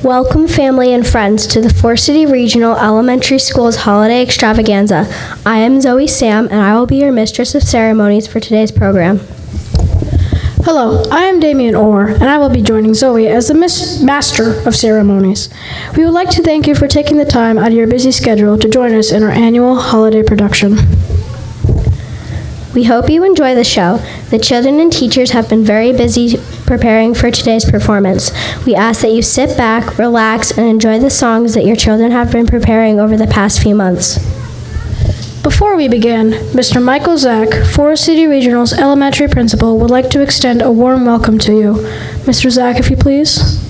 Welcome, family and friends, to the Forest City Regional Elementary School's Holiday Extravaganza. I am Zoe Sam, and I will be your mistress of ceremonies for today's program. Hello, I am Damian Orr, and I will be joining Zoe as the Master of Ceremonies. We would like to thank you for taking the time out of your busy schedule to join us in our annual holiday production. We hope you enjoy the show. The children and teachers have been very busy preparing for today's performance. We ask that you sit back, relax, and enjoy the songs that your children have been preparing over the past few months. Before we begin, Mr. Michael Zach, Forest City Regional's elementary principal, would like to extend a warm welcome to you. Mr. Zach, if you please.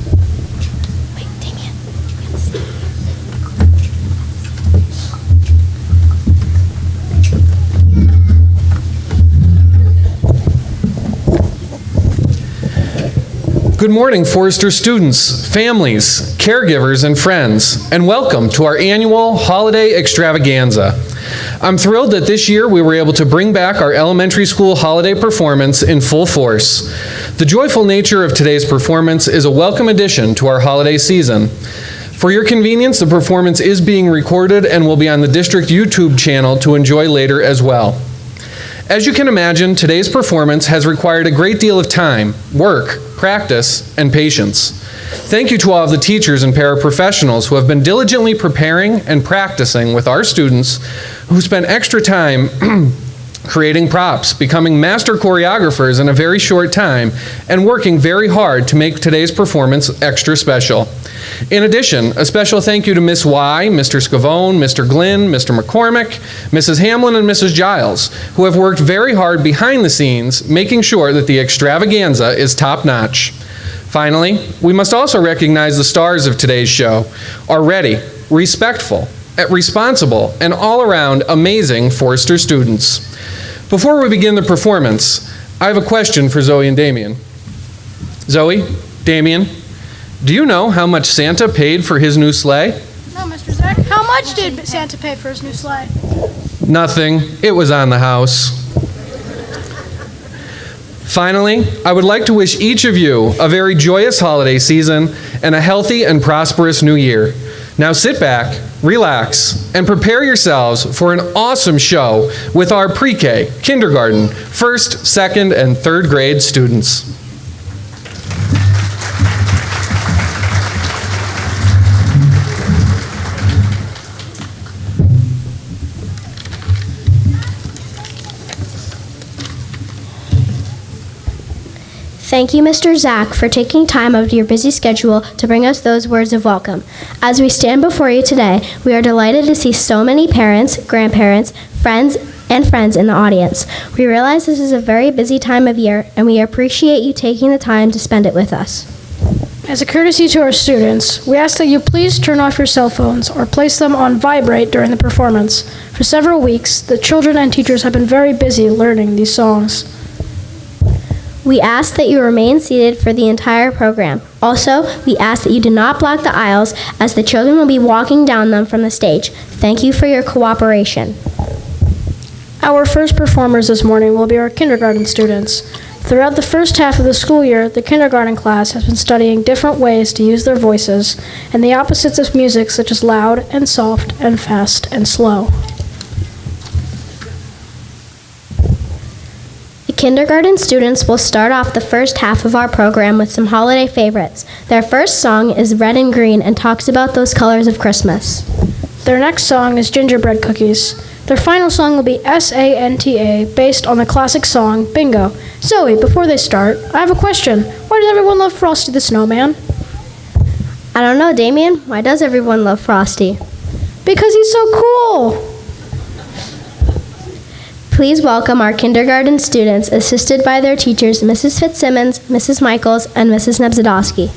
Good morning, Forester students, families, caregivers, and friends, and welcome to our annual Holiday Extravaganza. I'm thrilled that this year we were able to bring back our elementary school holiday performance in full force. The joyful nature of today's performance is a welcome addition to our holiday season. For your convenience, the performance is being recorded and will be on the district YouTube channel to enjoy later as well. As you can imagine, today's performance has required a great deal of time, work, practice, and patience. Thank you to all of the teachers and paraprofessionals who have been diligently preparing and practicing with our students who spent extra time creating props, becoming master choreographers in a very short time, and working very hard to make today's performance extra special. In addition, a special thank you to Miss Y, Mr. Scavone, Mr. Glynn, Mr. McCormick, Mrs. Hamlin, and Mrs. Giles, who have worked very hard behind the scenes, making sure that the extravaganza is top-notch. Finally, we must also recognize the stars of today's show, our ready, respectful, responsible, and all-around amazing Forester students. Before we begin the performance, I have a question for Zoe and Damien. Zoe, Damien, do you know how much Santa paid for his new sleigh? No, Mr. Zach. How much did Santa pay for his new sleigh? Nothing. It was on the house. Finally, I would like to wish each of you a very joyous holiday season and a healthy and prosperous new year. Now sit back, relax, and prepare yourselves for an awesome show with our pre-K, kindergarten, first, second, and third grade students. Thank you, Mr. Zach, for taking time out of your busy schedule to bring us those words of welcome. As we stand before you today, we are delighted to see so many parents, grandparents, friends in the audience. We realize this is a very busy time of year, and we appreciate you taking the time to spend it with us. As a courtesy to our students, we ask that you please turn off your cell phones or place them on vibrate during the performance. For several weeks, the children and teachers have been very busy learning these songs. We ask that you remain seated for the entire program. Also, we ask that you do not block the aisles as the children will be walking down them from the stage. Thank you for your cooperation. Our first performers this morning will be our kindergarten students. Throughout the first half of the school year, the kindergarten class has been studying different ways to use their voices and the opposites of music, such as loud and soft and fast and slow. Kindergarten students will start off the first half of our program with some holiday favorites. Their first song is Red and Green and talks about those colors of Christmas. Their next song is Gingerbread Cookies. Their final song will be Santa, based on the classic song Bingo. Zoe, before they start, I have a question. Why does everyone love Frosty the Snowman? I don't know, Damien. Why does everyone love Frosty? Because he's so cool. Please welcome our kindergarten students, assisted by their teachers, Mrs. Fitzsimmons, Mrs. Michaels, and Mrs. Nebzadowski.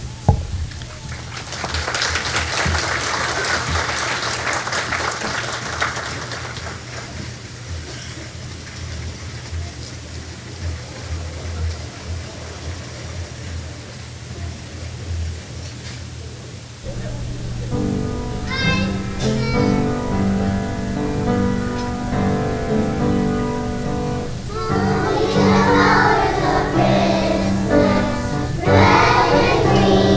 Red and green.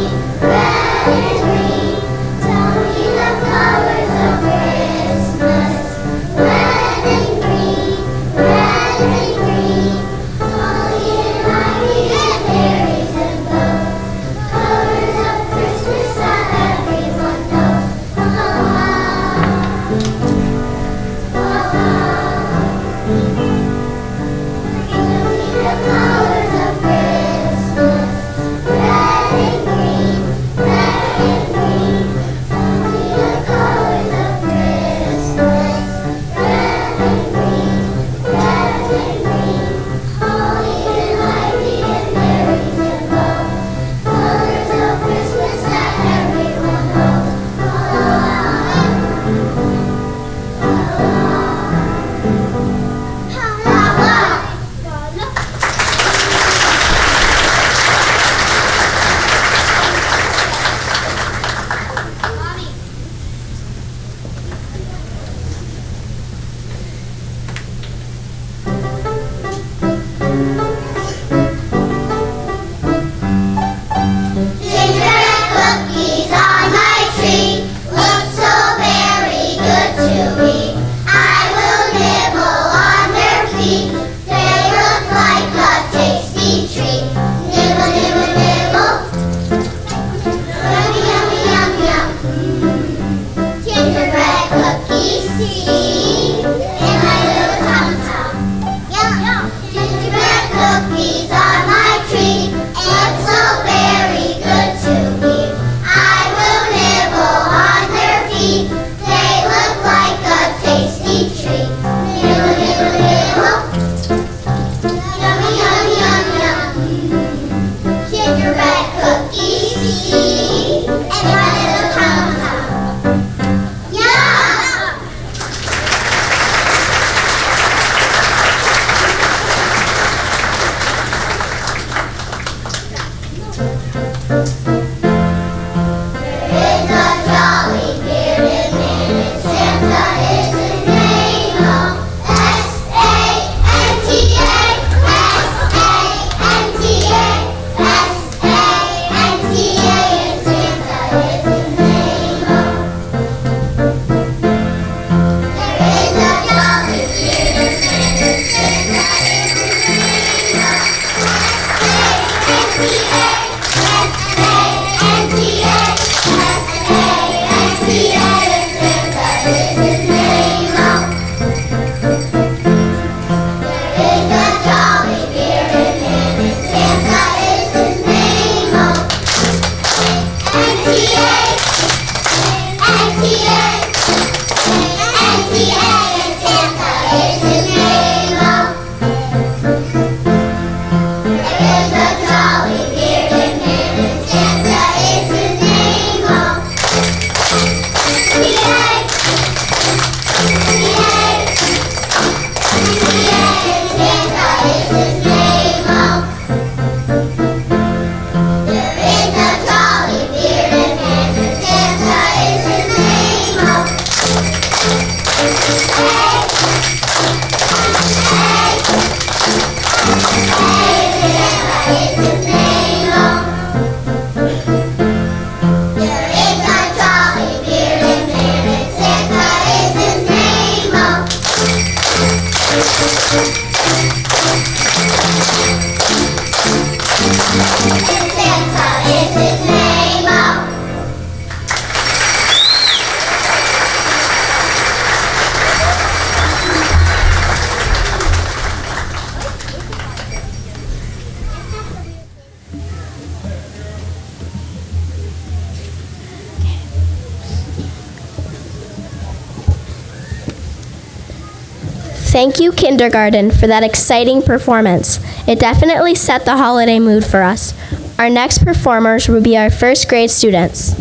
Thank you, kindergarten, for that exciting performance. It definitely set the holiday mood for us. Our next performers will be our first grade students.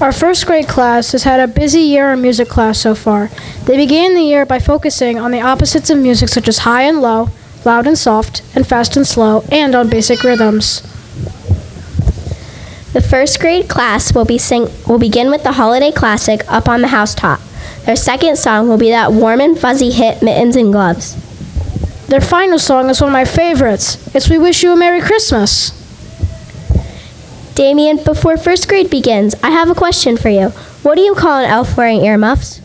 Our first grade class has had a busy year in music class so far. They began the year by focusing on the opposites of music such as high and low, loud and soft, and fast and slow, and on basic rhythms. The first grade class will begin with the holiday classic, Up on the Housetop. Their second song will be that warm and fuzzy hit, Mittens and Gloves. Their final song is one of my favorites. It's We Wish You a Merry Christmas. Damien, before first grade begins, I have a question for you. What do you call an elf wearing earmuffs?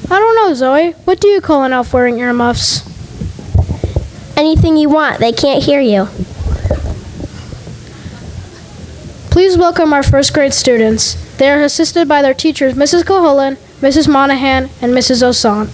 I don't know, Zoe. What do you call an elf wearing earmuffs? Anything you want, they can't hear you. Please welcome our first grade students. They are assisted by their teachers, Mrs. Caholen, Mrs. Monahan, and Mrs. Osan.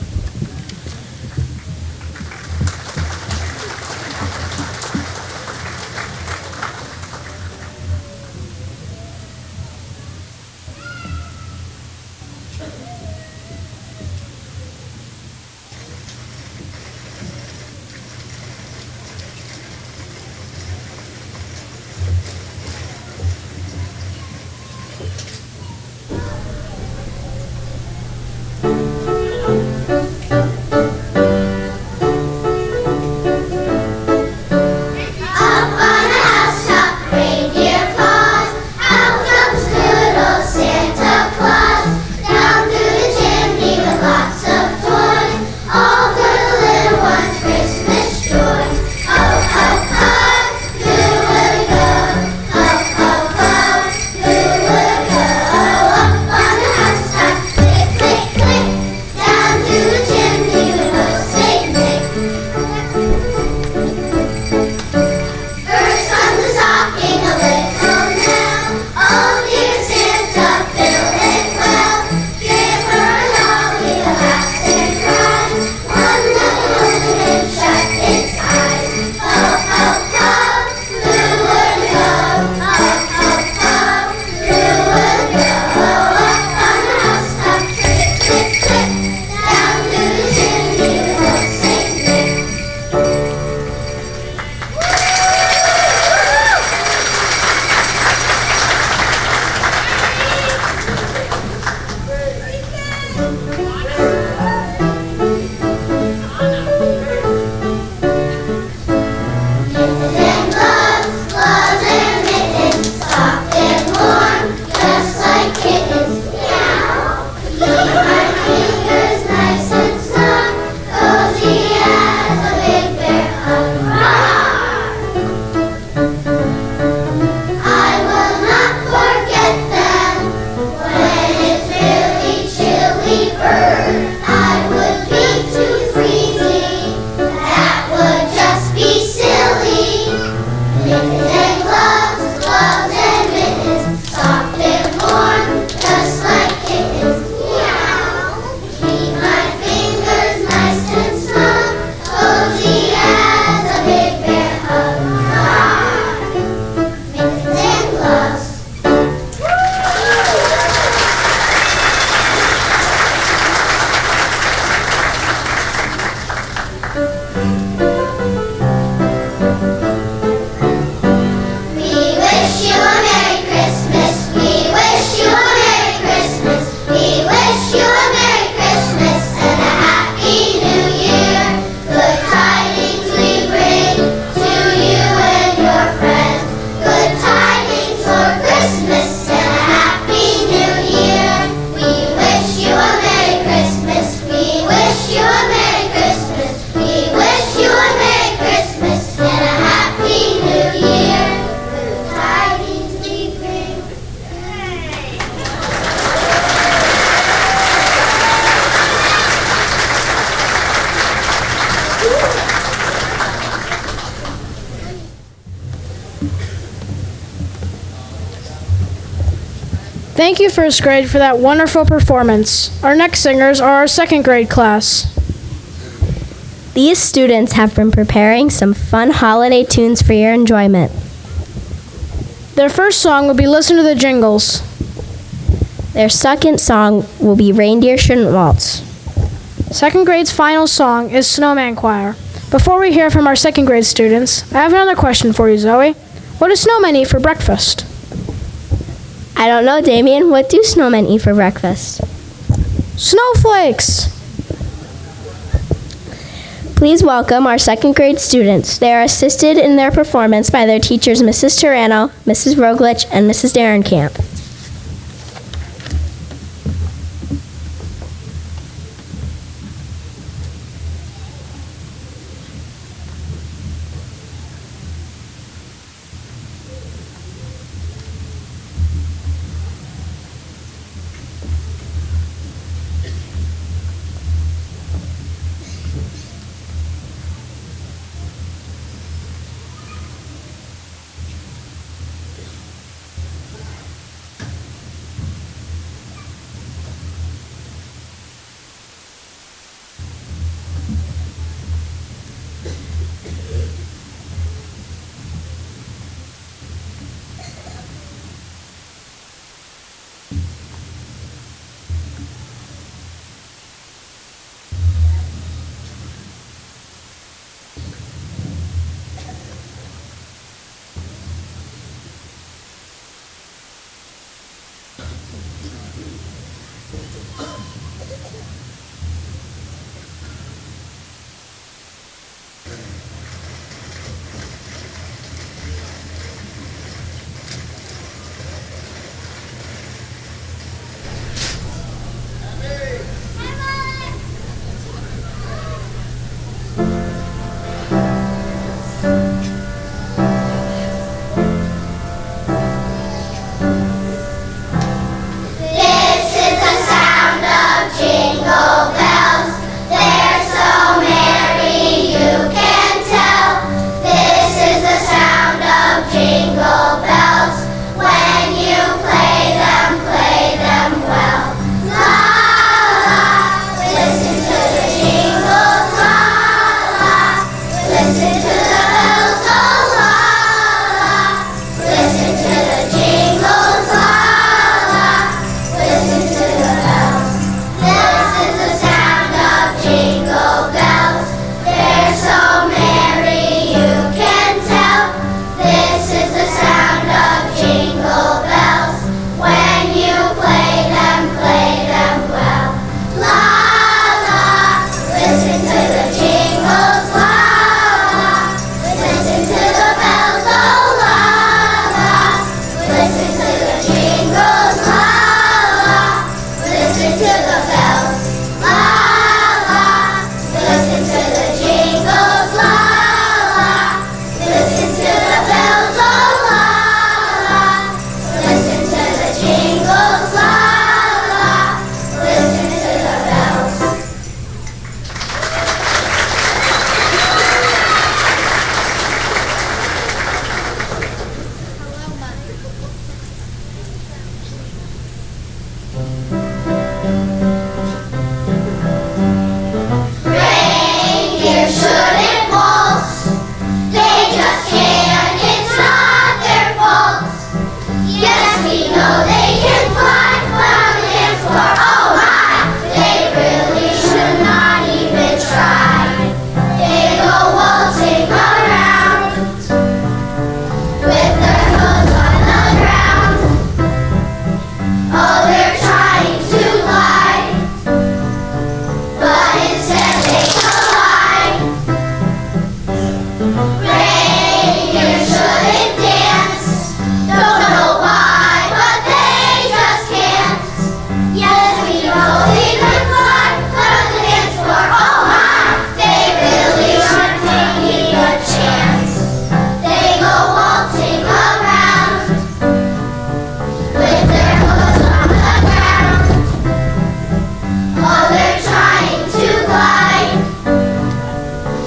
Thank you, first grade, for that wonderful performance. Our next singers are our second grade class. These students have been preparing some fun holiday tunes for your enjoyment. Their first song will be Listen to the Jingles. Their second song will be Reindeer Shouldn't Waltz. Second grade's final song is Snowman Choir. Before we hear from our second grade students, I have another question for you, Zoe. What do snowmen eat for breakfast? I don't know, Damien. What do snowmen eat for breakfast? Snowflakes! Please welcome our second grade students. They are assisted in their performance by their teachers, Mrs. Turano, Mrs. Roglich, and Mrs. Darenkamp.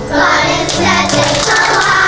But instead they collide.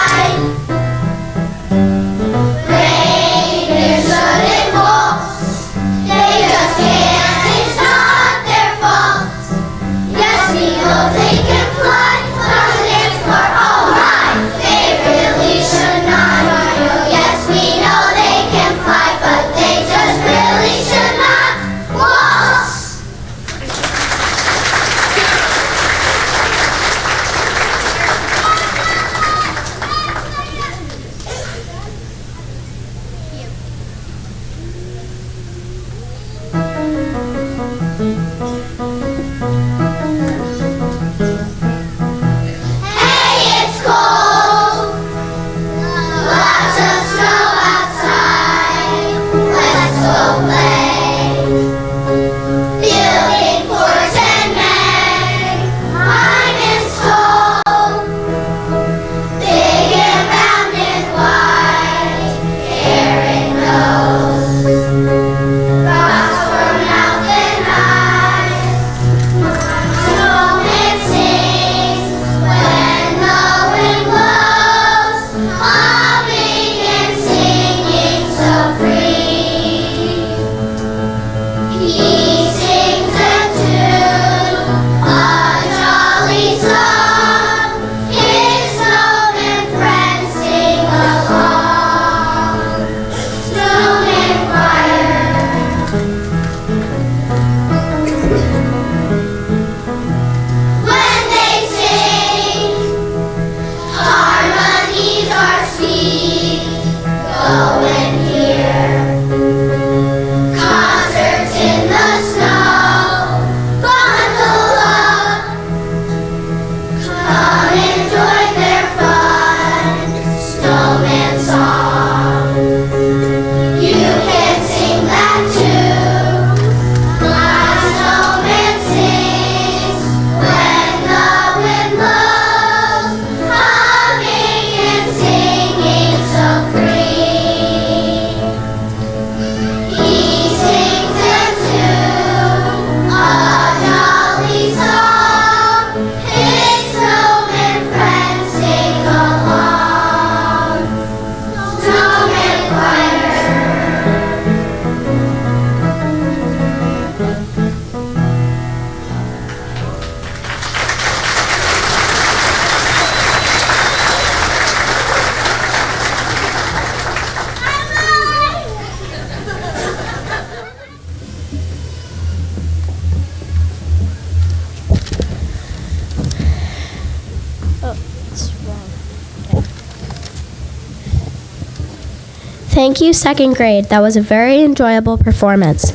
Thank you, second grade. That was a very enjoyable performance.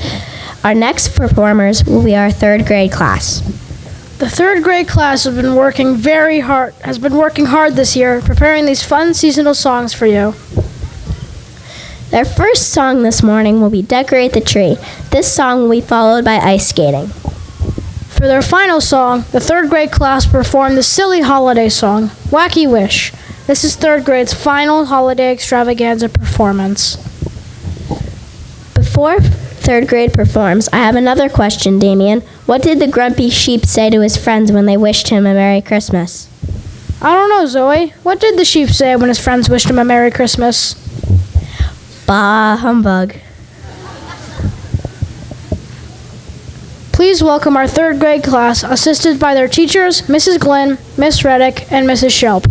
Our next performers will be our third grade class. The third grade class has been working hard this year, preparing these fun seasonal songs for you. Their first song this morning will be Decorate the Tree. This song will be followed by ice skating. For their final song, the third grade class performed the silly holiday song, Wacky Wish. This is third grade's final Holiday Extravaganza performance. Before third grade performs, I have another question, Damien. What did the grumpy sheep say to his friends when they wished him a Merry Christmas? I don't know, Zoe. What did the sheep say when his friends wished him a Merry Christmas? Bah, humbug. Please welcome our third grade class, assisted by their teachers, Mrs. Glynn, Miss Reddick, and Mrs. Shelp.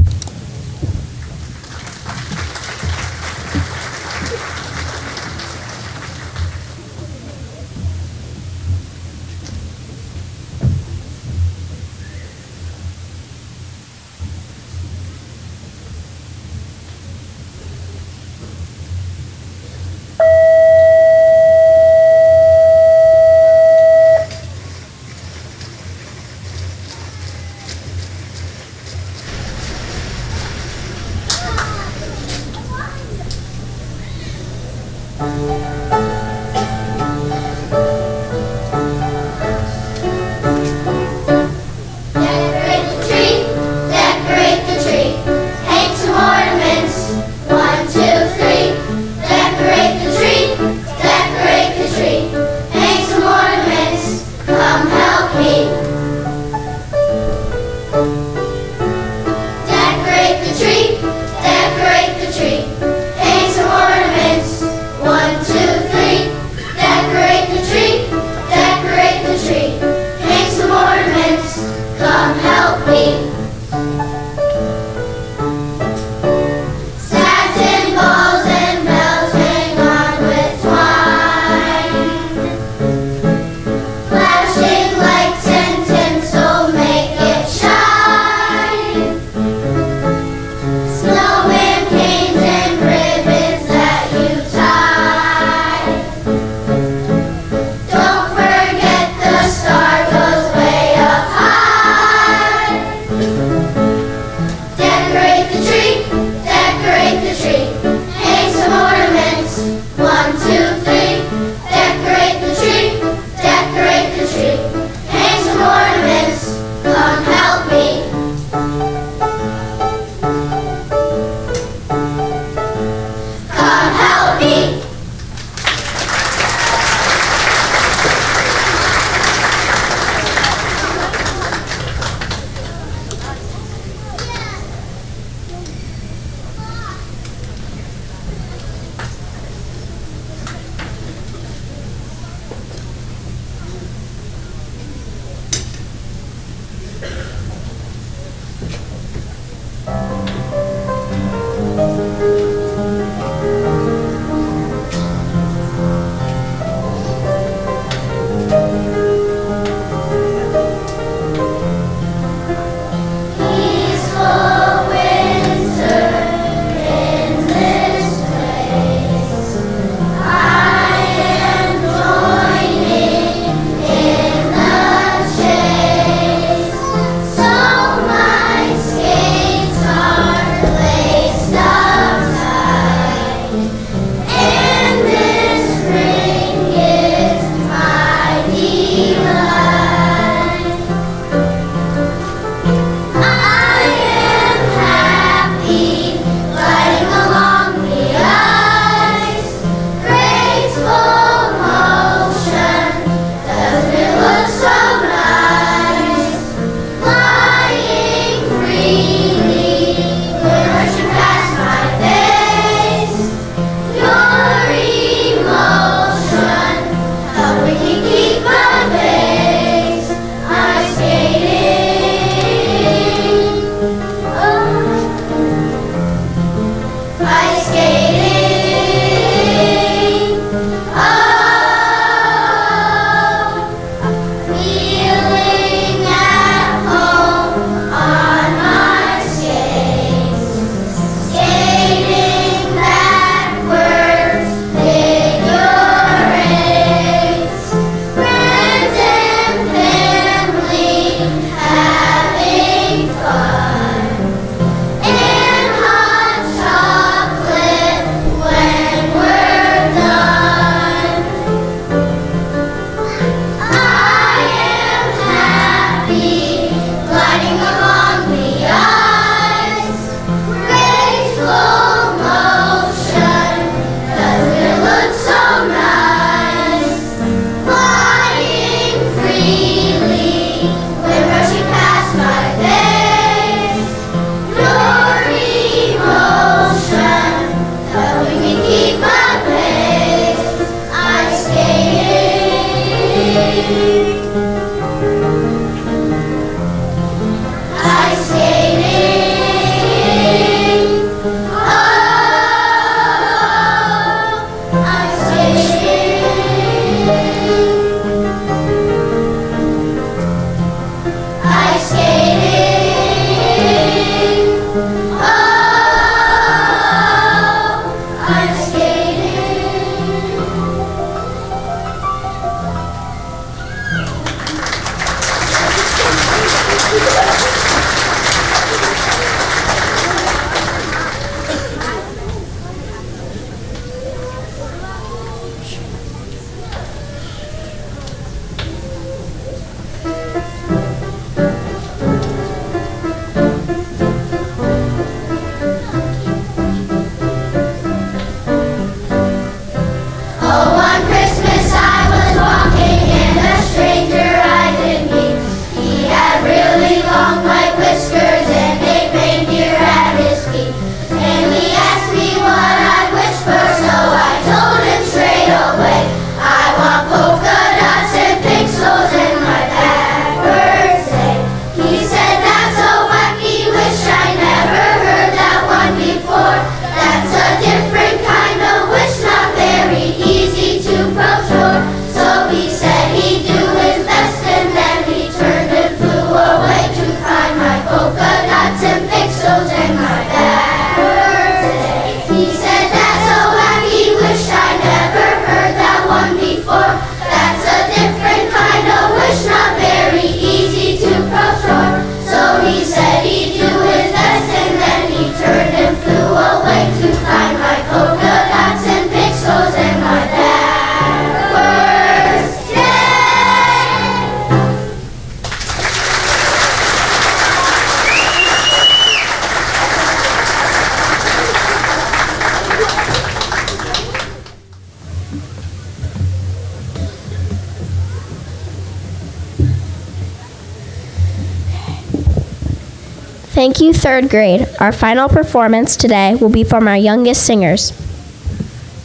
Thank you, third grade. Our final performance today will be from our youngest singers.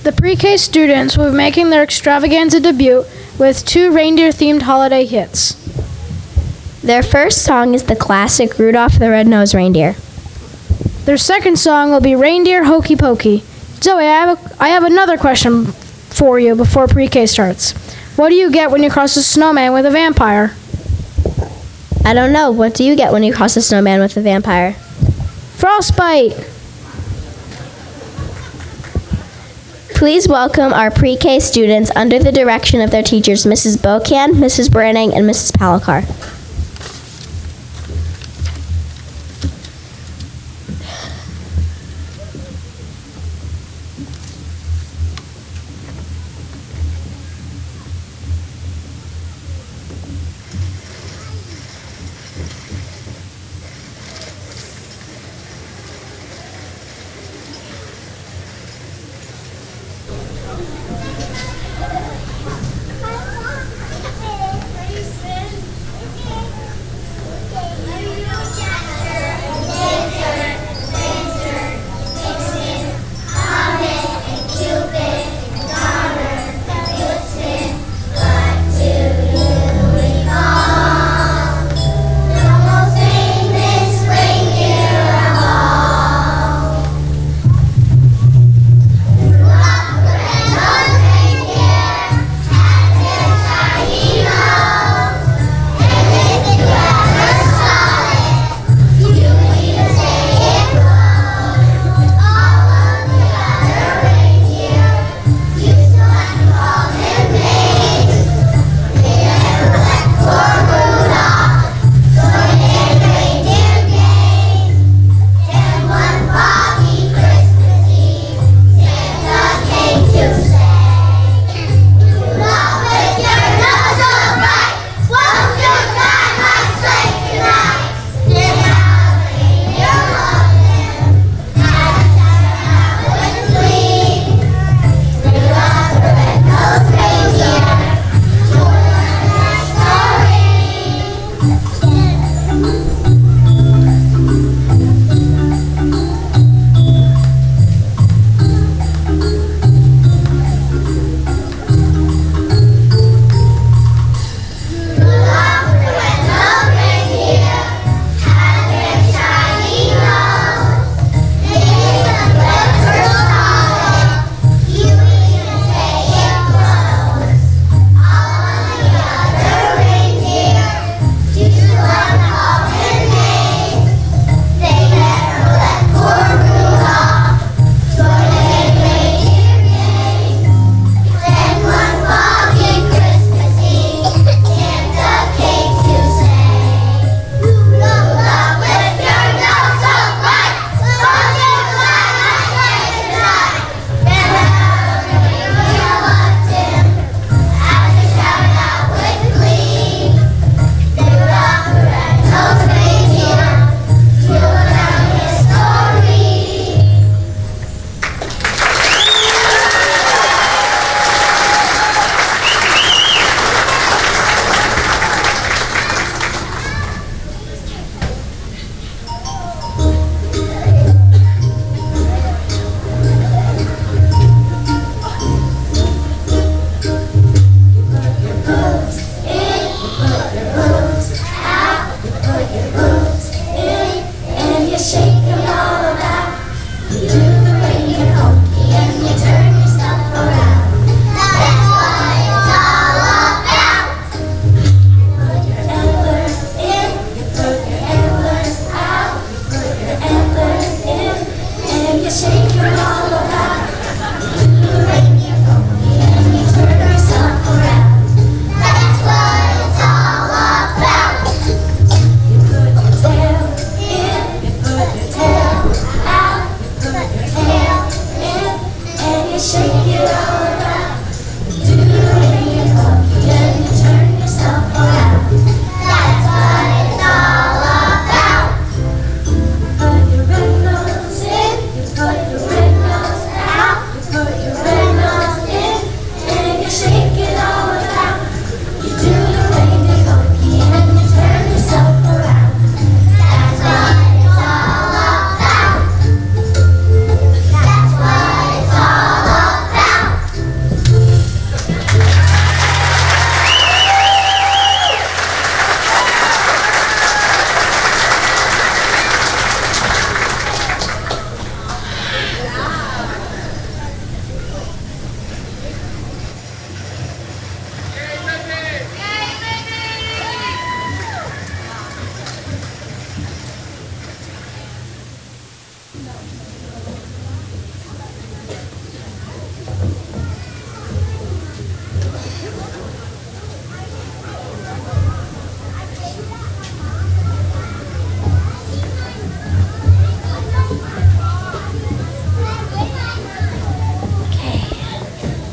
The pre-K students will be making their extravaganza debut with 2 reindeer-themed holiday hits. Their first song is the classic Rudolph the Red-Nosed Reindeer. Their second song will be Reindeer Hokey Pokey. Zoe, I have another question for you before pre-K starts. What do you get when you cross a snowman with a vampire? I don't know. What do you get when you cross a snowman with a vampire? Frostbite! Please welcome our pre-K students under the direction of their teachers, Mrs. Bocan, Mrs. Branning, and Mrs. Palikar.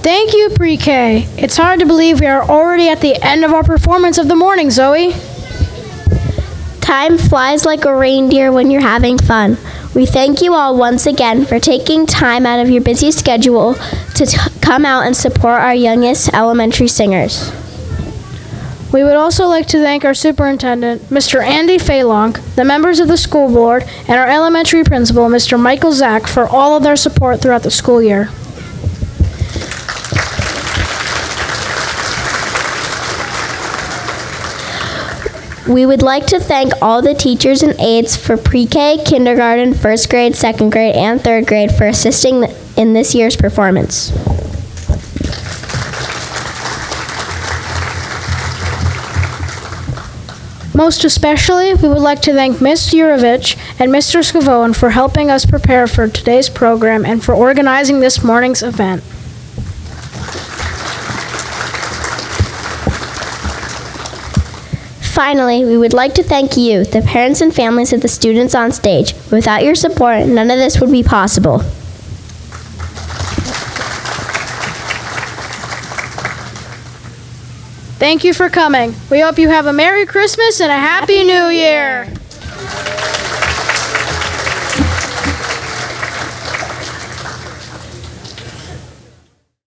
Thank you, Pre-K. It's hard to believe we are already at the end of our performance of the morning, Zoe. Time flies like a reindeer when you're having fun. We thank you all once again for taking time out of your busy schedule to come out and support our youngest elementary singers. We would also like to thank our superintendent, Mr. Andy Faylong, the members of the school board, and our elementary principal, Mr. Michael Zach, for all of their support throughout the school year. We would like to thank all the teachers and aides for pre-K, kindergarten, first grade, second grade, and third grade for assisting in this year's performance. Most especially, we would like to thank Ms. Yurovich and Mr. Scavoan for helping us prepare for today's program and for organizing this morning's event. Finally, we would like to thank you, the parents and families of the students on stage. Without your support, none of this would be possible. Thank you for coming. We hope you have a Merry Christmas and a Happy New Year.